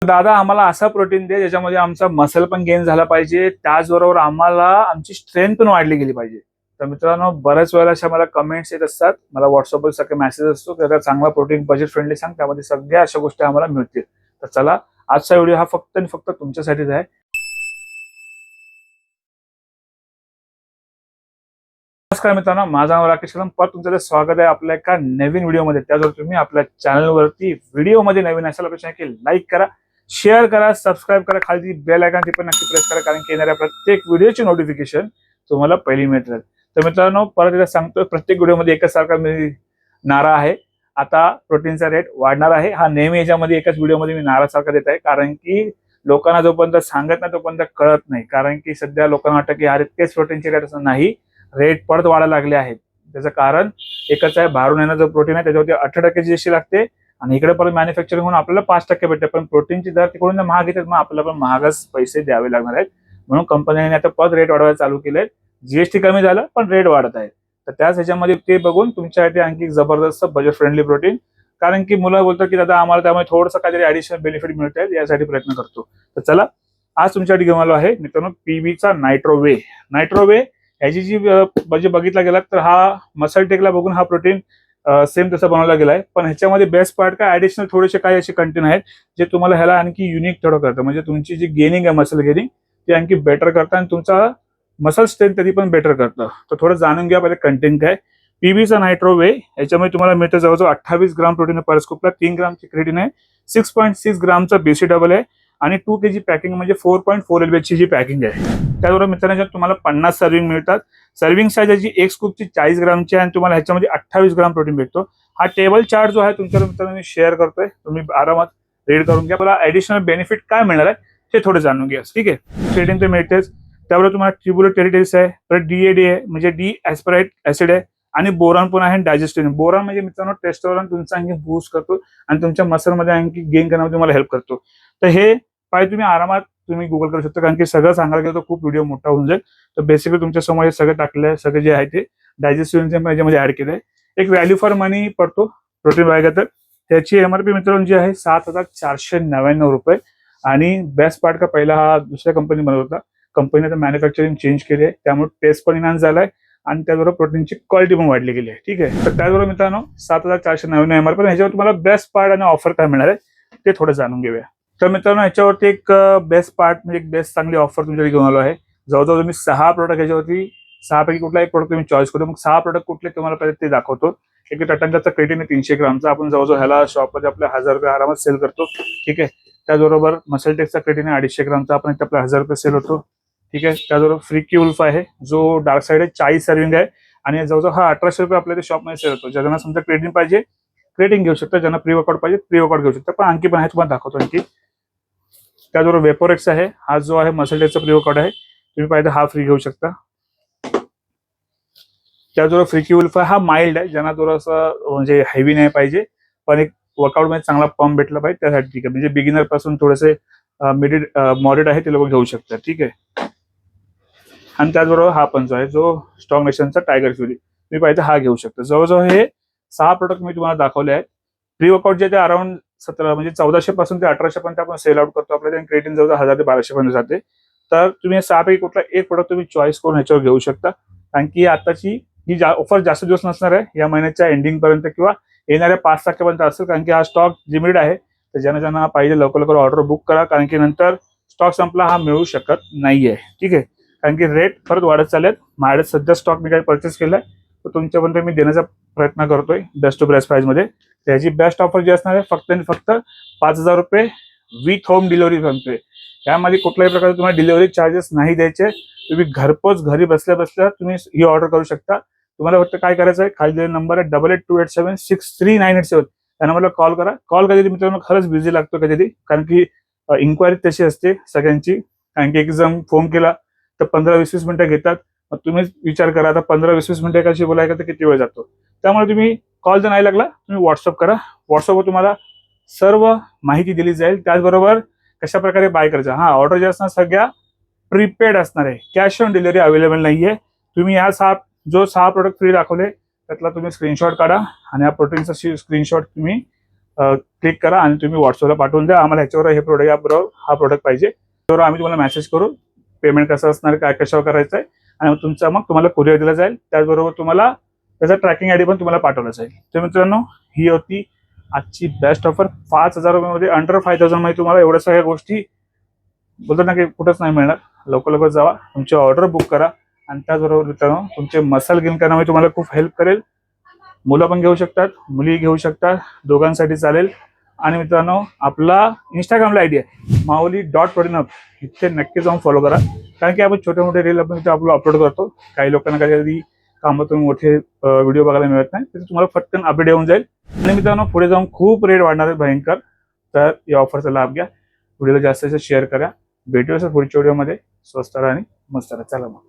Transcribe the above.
दादा आम्हाला असा प्रोटीन दे ज्याच्यामध्ये आमचा मसल पण गेन झाला पाहिजे, त्याचबरोबर आम्हाला आमची स्ट्रेंथ पण वाढली गेली पाहिजे. तर मित्रांनो, बऱ्याच वेळेला अशा मला कमेंट्स येत असतात, मला व्हॉट्सअपवर सगळे मेसेज असतो की चांगला प्रोटीन बजेट फ्रेंडली सांग, त्यामध्ये सगळ्या अशा गोष्टी आम्हाला मिळतील. तर चला, आजचा व्हिडिओ हा फक्त आणि फक्त तुमच्यासाठीच आहे. नमस्कार मित्रांनो, माझं नाव राकेश कदम. परत तुमचं स्वागत आहे आपल्या एका नवीन व्हिडिओमध्ये. त्याचबरोबर तुम्ही आपल्या चॅनलवरती व्हिडिओमध्ये नवीन असाल अपेक्षा की लाईक करा, शेअर करा, सबस्क्राईब करा, खाली बेल आयकॉन ती पण नक्की प्रेस करा, कारण की येणाऱ्या प्रत्येक व्हिडिओची नोटिफिकेशन तुम्हाला पहिली मिळतील. तर मित्रांनो, परत एकदा सांगतो, प्रत्येक व्हिडिओमध्ये एकच सारखा मी नारा आहे. आता प्रोटीनचा रेट वाढणार आहे. हा नेहमी याच्यामध्ये एकाच व्हिडिओमध्ये मी नारा सारखा देत आहे, कारण की लोकांना जोपर्यंत सांगत नाही तोपर्यंत कळत नाही. कारण की सध्या लोकांना वाटतं की अरे तेच प्रोटीनचे रेट असं नाही, रेट परत वाढायला लागले आहेत. त्याचं कारण एकच आहे, बाहेरून येणारं जो प्रोटीन आहे त्याच्यावरती 18% जीएसटी लागते आणि इकडे परत मॅन्युफॅक्चरिंग होऊन आपल्याला 5% भेटते. पण प्रोटीनची दर तिकडून महाग येतात, मग आपल्याला पण महागच पैसे द्यावे लागणार आहेत. म्हणून कंपन्यांनी आता परत रेट वाढवायला चालू केले. जीएसटी कमी झालं पण रेट वाढत आहे. तर त्याच ह्याच्यामध्ये ते बघून तुमच्यासाठी आणखी जबरदस्त बजेट फ्रेंडली प्रोटीन, कारण की मुलं बोलतात की दादा आम्हाला त्यामुळे थोडंसं काहीतरी ऍडिशनल बेनिफिट मिळत आहे, यासाठी प्रयत्न करतो. तर चला, आज तुमच्यासाठी घेऊन आलो आहे मित्रांनो पीबीचा नायट्रोवे. नायट्रोवे ह्याची जी म्हणजे बघितला गेला तर हा मसल टेकला बघून हा प्रोटीन सेम तसा बनवला गेलाय. पण ह्याच्यामध्ये बेस्ट पार्ट काय, ऍडिशनल थोडेसे काही असे कंटेंट आहेत जे तुम्हाला ह्याला आणखी युनिक थोडं करतं. म्हणजे तुमची जी गेनिंग आहे, मसल गेनिंग, ती आणखी बेटर करतं आणि तुमचा मसल स्ट्रेंथ तरी पण बेटर करतं. तर थोडं जाणून घ्या पहिले कंटेंट काय. पीबीचा नायट्रोवे याच्यामध्ये तुम्हाला मिळतं जवळजवळ 28 ग्राम प्रोटीन पर स्कूपला, 3 ग्रामची क्रेटिन आहे, 6.6 ग्रामचा बीसी डबल आहे आणि 2 kg पॅकिंग म्हणजे 4.4 LBH ची पॅकिंग आहे. त्याचबरोबर मित्रांनो, तुम्हाला 50 सर्विंग मिळतात. सर्विंग साईज याची एक स्कूपची 40 ग्रामची आहे आणि तुम्हाला ह्याच्यामध्ये 28 ग्राम प्रोटीन भेटतो. हा टेबल चार्ट जो आहे तुमच्या मित्रांनो मी शेअर करतोय, तुम्ही आरामात रीड करून घ्या. मला ऍडिशनल बेनिफिट काय मिळणार आहे ते थोडं जाणून घ्या. ठीक आहे, क्रेटिन तर मिळतेच, त्याबरोबर तुम्हाला ट्रिब्युलर टेरिटेरिस आहे, परत डीएडी आहे म्हणजे डी ऍस्पराइट ऍसिड आहे आणि बोरॉन पण आहे. डायजेस्टिव्ह बोरॉन म्हणजे मित्रांनो टेस्टोस्टेरोन तुमचा आणखी बूस्ट करतो आणि तुमच्या मसलमध्ये आणखी गेन करण्यामध्ये तुम्हाला हेल्प करतो. तर हे पाय तुम्ही आरामात तुम्ही गुगल करू शकता, कारण की सगळं सांगायला गेलं तर खूप व्हिडिओ मोठा होऊन जाईल. तर बेसिकली तुमच्या समोर हे सगळं टाकलेलं आहे, सगळं जे आहे ते डायजेस्टिव्ह याच्यामध्ये ऍड केलं आहे. एक व्हॅल्यू फॉर मनी पडतो प्रोटीन बघायला तर त्याची एमआरपी मित्रांनो जी आहे 7,499 रुपये. आणि बेस्ट पार्ट का, पहिला हा दुसऱ्या कंपनी बनवत होता, कंपनीने तर मॅन्युफॅक्चरिंग चेंज केली आहे, त्यामुळे टेस्ट पण इन्हान्स झालाय आणि त्याचबरोबर प्रोटीनची क्वालिटी पण वाढली गेली आहे. ठीक आहे, तर त्याचबरोबर मित्रांनो 7,499 एमआरपी. ह्याच्यावर तुम्हाला बेस्ट पार्ट आणि ऑफर काय मिळणार आहे ते थोडं जाणून घेऊया. तर मित्रांनो, ह्याच्यावरती एक बेस्ट पार्ट म्हणजे एक बेस्ट चांगली ऑफर तुमच्याकडे घेऊन आलो आहे. जवळजवळ तुम्ही 6 प्रोडक्ट ह्याच्यावरती, 6 पैकी कुठला एक प्रोडक्ट तुम्ही चॉईस करू. मग 6 प्रोडक्ट कुठले तुम्हाला पहिले ते दाखवतो. एक टटंगाचा क्रेटिन आहे 300 ग्रामचा, आपण जवळजवळ ह्याला शॉपमध्ये आपल्या 1000 रुपये आरामात सेल करतो. ठीक आहे, त्याचबरोबर मसल टेकचा क्रेटिन आहे 250 ग्रामचा, आपण आपल्या 1000 रुपये सेल होतो. ठीक आहे, त्याचबरोबर फ्रीकी उल्फ आहे जो डार्क साईड आहे, 40 सर्विंग आहे आणि जवळजवळ हा 1800 रुपये आपल्या शॉपमध्ये सेल होतो. ज्यांना समजा क्रेटिन पाहिजे क्रेटिन घेऊ शकता, ज्यांना प्री वर्कआउट पाहिजे प्री वर्कआउट घेऊ शकता. पण आणखी पण आहे, तुम्हाला दाखवतो आणखी. त्याचबरोबर वेपोरेक्स आहे, हा जो आहे मसल टेकचा प्री वर्कआउट आहे, तुम्ही पाहिजे हा फ्री घेऊ शकता. त्याचबरोबर फ्रीकी उल्फ हा माइल्ड आहे, ज्यांना थोडंसं म्हणजे हेवी नाही पाहिजे पण एक वर्कआउट मध्ये चांगला पंप भेटला पाहिजे त्यासाठी. ठीक आहे, म्हणजे बिगिनर पासून थोडेसे मिडिल मॉडरेट आहे ते लोक घेऊ शकतात. ठीक आहे, आणि त्याचबरोबर हा पण जो आहे जो स्ट्रॉंग नेशनचा टायगर फ्युरी, तुम्ही पाहिजे हा घेऊ शकता. जवळजवळ हे 6 प्रोडक्ट मी तुम्हाला दाखवले आहेत. प्री वर्कआउट जे ते अराउंड 17 म्हणजे 1400 पासून ते 1800 पर्यंत आपण सेल आउट करतो आपल्याला. क्रेटिन जवळ 1000 ते 1200 पर्यंत जाते. तर तुम्ही 6 पैकी कुठला एक प्रोडक्ट तुम्ही चॉईस करून ह्याच्यावर घेऊ शकता, कारण की आताची ही ऑफर जास्त दिवस नसणार आहे, या महिन्याच्या एंडिंग पर्यंत किंवा येणाऱ्या 5 तारखेपर्यंत असेल, कारण की हा स्टॉक लिमिटेड आहे. तर ज्यांना ज्यांना पाहिजे लवकर लवकर ऑर्डर बुक करा, कारण की नंतर स्टॉक संपला हा मिळू शकत नाहीये. ठीक आहे, कारण की रेट परत वाढत चाललेत. माझ्याकडे सध्या स्टॉक मी काही परचेस केलाय, तर तुमच्यापर्यंत मी देण्याचा प्रयत्न करतोय बेस्ट टू बेस्ट प्राइस मध्ये. त्याची बेस्ट ऑफर जी असणार आहे फक्त आणि फक्त 5000 रुपये विथ होम डिलिव्हरी सांगतोय. यामध्ये कुठल्याही प्रकारचे तुम्हाला डिलिव्हरी चार्जेस नाही द्यायचे. तुम्ही घरपोच घरी बसल्या बसल्या तुम्ही ही ऑर्डर करू शकता. तुम्हाला फक्त काय करायचं आहे, खाली दिलेला नंबर आहे 8828763987, त्या नंबरला कॉल करा. कॉल कधी मित्रांनो खरंच बिझी लागतो कधी, कारण की इन्क्वायरी तशी असते सगळ्यांची. कारण की एक जण फोन केला तर 15-20 मिनिटं घेतात. मग तुम्ही विचार करा, आता 15-20 मिनिटं एकाशी बोलायला तर किती वेळ जातो. त्यामुळे तुम्ही कॉल जर नाही लागला तुम्ही व्हॉट्सअप करा. व्हॉट्सअपवर तुम्हाला सर्व माहिती दिली जाईल. त्याचबरोबर कशा प्रकारे बाय करायचं. हा, ऑर्डर जे असणार सगळ्या प्रीपेड असणार आहे, कॅश ऑन डिलिव्हरी अवेलेबल नाहीये. तुम्ही या 6 प्रोडक्ट फ्री दाखवले त्यातला तुम्ही स्क्रीनशॉट काढा आणि या प्रोटीनचा स्क्रीनशॉट तुम्ही क्लिक करा आणि तुम्ही व्हॉट्सअपला पाठवून द्या आम्हाला ह्याच्यावर हे प्रोडक्ट याबरोबर हा प्रोडक्ट पाहिजे. तर आम्ही तुम्हाला मेसेज करू पेमेंट कसं असणार काय कशावर करायचं आहे आणि तुम्हाला कुरिअर दिला जाईल. त्याचबरोबर तुम्हाला त्याचा ट्रॅकिंग आयडी पण तुम्हाला पाठवला जाईल. तर मित्रांनो ही होती आजची बेस्ट ऑफर. 5,000 रुपयामध्ये अंडर 5,000 मध्ये तुम्हाला एवढ्या सगळ्या गोष्टी बोलतात ना की कुठंच नाही मिळणार. लवकर जावा तुमची ऑर्डर बुक करा आणि त्याचबरोबर मित्रांनो तुमचे मसल गेन करण्यामध्ये तुम्हाला खूप हेल्प करेल. मुलं पण घेऊ शकतात मुली घेऊ शकतात दोघांसाठी चालेल. आणि मित्रांनो आपला इंस्टाग्रामला आयडी आहे माऊली.प्रोटीनअप इथे नक्की जाऊन फॉलो करा. कारण की आपण छोटे मोठे रील आपण इथे अपलोड करतो. काही लोकांना कधी कामातून मोठे व्हिडिओ बघायला मिळत नाही तर तुम्हाला फटकन अपडेट येऊन जाईल. आणि मित्रांनो पुढे जाऊन खूप रेट वाढणार आहेत भयंकर. तर या ऑफरचा लाभ घ्या. व्हिडिओला जास्त शेअर करा. भेटूया सर पुढच्या व्हिडिओमध्ये. स्वस्त राहा आणि मस्त राहा. चला मग.